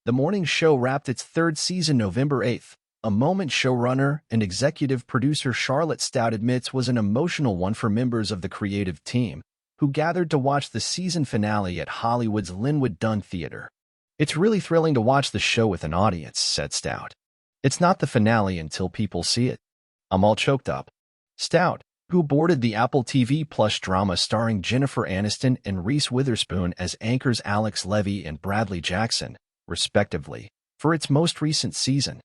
The morning show wrapped its third season November 8th, a moment showrunner and executive producer Charlotte Stoudt admits was an emotional one for members of the creative team, who gathered to watch the season finale at Hollywood's Linwood Dunn Theater. "It's really thrilling to watch the show with an audience," said Stoudt. "It's not the finale until people see it. I'm all choked up." Stoudt, who boarded the Apple TV Plus drama starring Jennifer Aniston and Reese Witherspoon as anchors Alex Levy and Bradley Jackson, respectively, for its most recent season,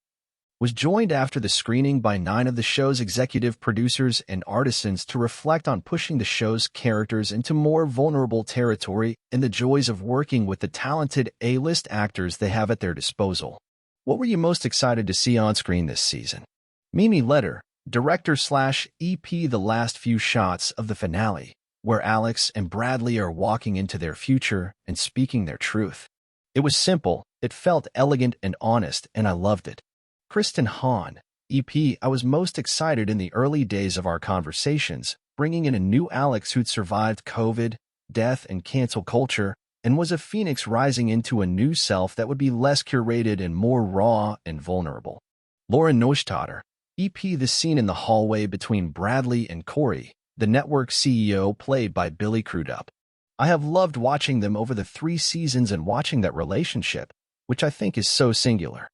was joined after the screening by 9 of the show's executive producers and artisans to reflect on pushing the show's characters into more vulnerable territory and the joys of working with the talented A-list actors they have at their disposal. "What were you most excited to see on screen this season?" Mimi Leder, director/EP. The last few shots of the finale, where Alex and Bradley are walking into their future and speaking their truth. "It was simple, it felt elegant and honest, and I loved it." Kristen Hahn, EP. "I was most excited in the early days of our conversations, bringing in a new Alex who'd survived COVID, death, and cancel culture, and was a phoenix rising into a new self that would be less curated and more raw and vulnerable." Laura Neustadter, EP. "The scene in the hallway between Bradley and Corey, the network CEO played by Billy Crudup. I have loved watching them over the 3 seasons and watching that relationship, which I think is so singular.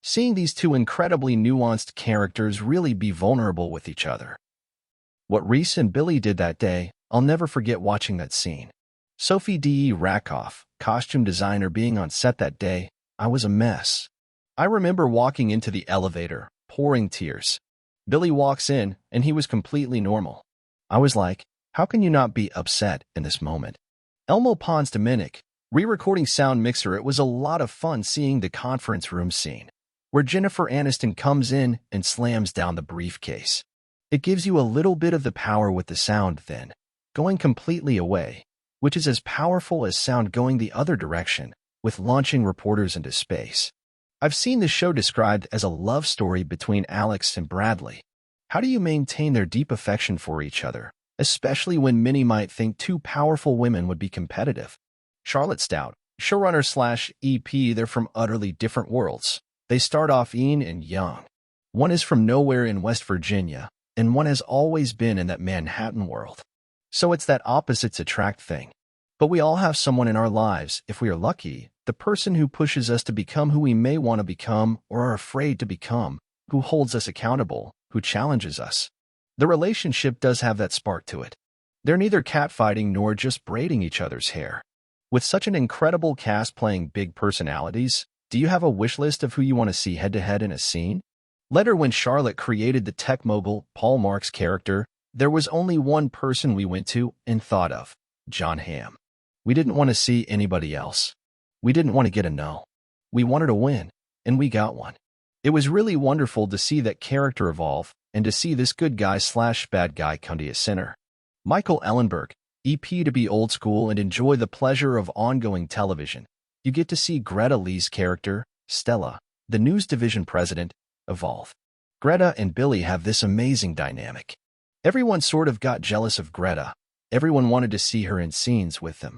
Seeing these two incredibly nuanced characters really be vulnerable with each other. What Reese and Billy did that day, I'll never forget watching that scene." Sophie D. Rakoff, costume designer. "Being on set that day, I was a mess. I remember walking into the elevator, pouring tears. Billy walks in, and he was completely normal. I was like, how can you not be upset in this moment?" Elmo Pons Dominic, re-recording sound mixer. "It was a lot of fun seeing the conference room scene, where Jennifer Aniston comes in and slams down the briefcase. It gives you a little bit of the power with the sound then, going completely away, which is as powerful as sound going the other direction, with launching reporters into space. I've seen the show described as a love story between Alex and Bradley. How do you maintain their deep affection for each other, especially when many might think 2 powerful women would be competitive?" Charlotte Stoudt, showrunner/EP. "They're from utterly different worlds. They start off yin and yang. One is from nowhere in West Virginia, and one has always been in that Manhattan world. So it's that opposites attract thing. But we all have someone in our lives, if we are lucky, the person who pushes us to become who we may want to become or are afraid to become, who holds us accountable, who challenges us. The relationship does have that spark to it. They're neither catfighting nor just braiding each other's hair. With such an incredible cast playing big personalities, do you have a wish list of who you want to see head-to-head in a scene?" Later, when Charlotte created the tech mogul Paul Mark's character, there was only one person we went to and thought of: John Hamm. We didn't want to see anybody else. We didn't want to get a no. We wanted a win, and we got one. It was really wonderful to see that character evolve and to see this good guy/bad guy come to a center. Michael Ellenberg, EP. "To be old school and enjoy the pleasure of ongoing television, you get to see Greta Lee's character, Stella, the news division president, evolve. Greta and Billy have this amazing dynamic. Everyone sort of got jealous of Greta. Everyone wanted to see her in scenes with them.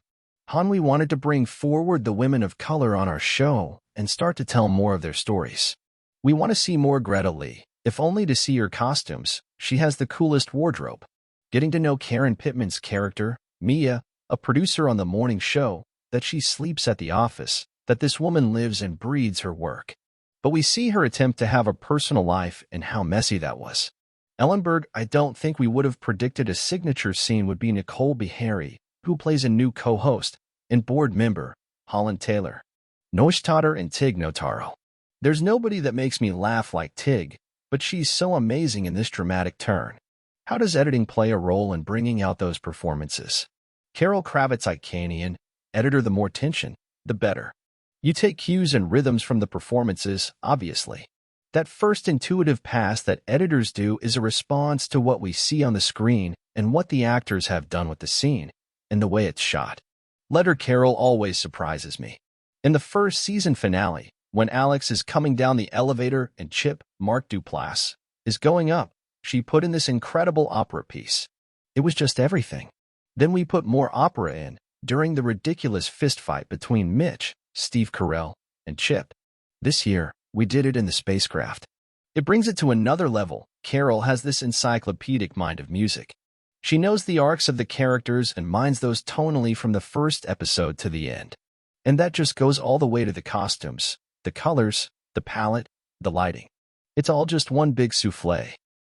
We wanted to bring forward the women of color on our show and start to tell more of their stories. We want to see more Greta Lee, if only to see her costumes. She has the coolest wardrobe. Getting to know Karen Pittman's character, Mia, a producer on the morning show, that she sleeps at the office, that this woman lives and breathes her work. But we see her attempt to have a personal life and how messy that was." Ellenberg, "I don't think we would have predicted a signature scene would be Nicole Beharie, who plays a new co-host and board member, Holland Taylor. Neustadter and Tig Notaro. There's nobody that makes me laugh like Tig, but she's so amazing in this dramatic turn. How does editing play a role in bringing out those performances?" Carol Kravitz Icanian, editor, "The more tension, the better. You take cues and rhythms from the performances, obviously. That first intuitive pass that editors do is a response to what we see on the screen and what the actors have done with the scene, and the way it's shot. Letter Carol always surprises me. In the first season finale, when Alex is coming down the elevator and Chip, Mark Duplass, is going up, she put in this incredible opera piece. It was just everything. Then we put more opera in, during the ridiculous fistfight between Mitch, Steve Carell, and Chip. This year, we did it in the spacecraft. It brings it to another level. Carol has this encyclopedic mind of music. She knows the arcs of the characters and minds those tonally from the first episode to the end. And that just goes all the way to the costumes, the colors, the palette, the lighting. It's all just one big souffle.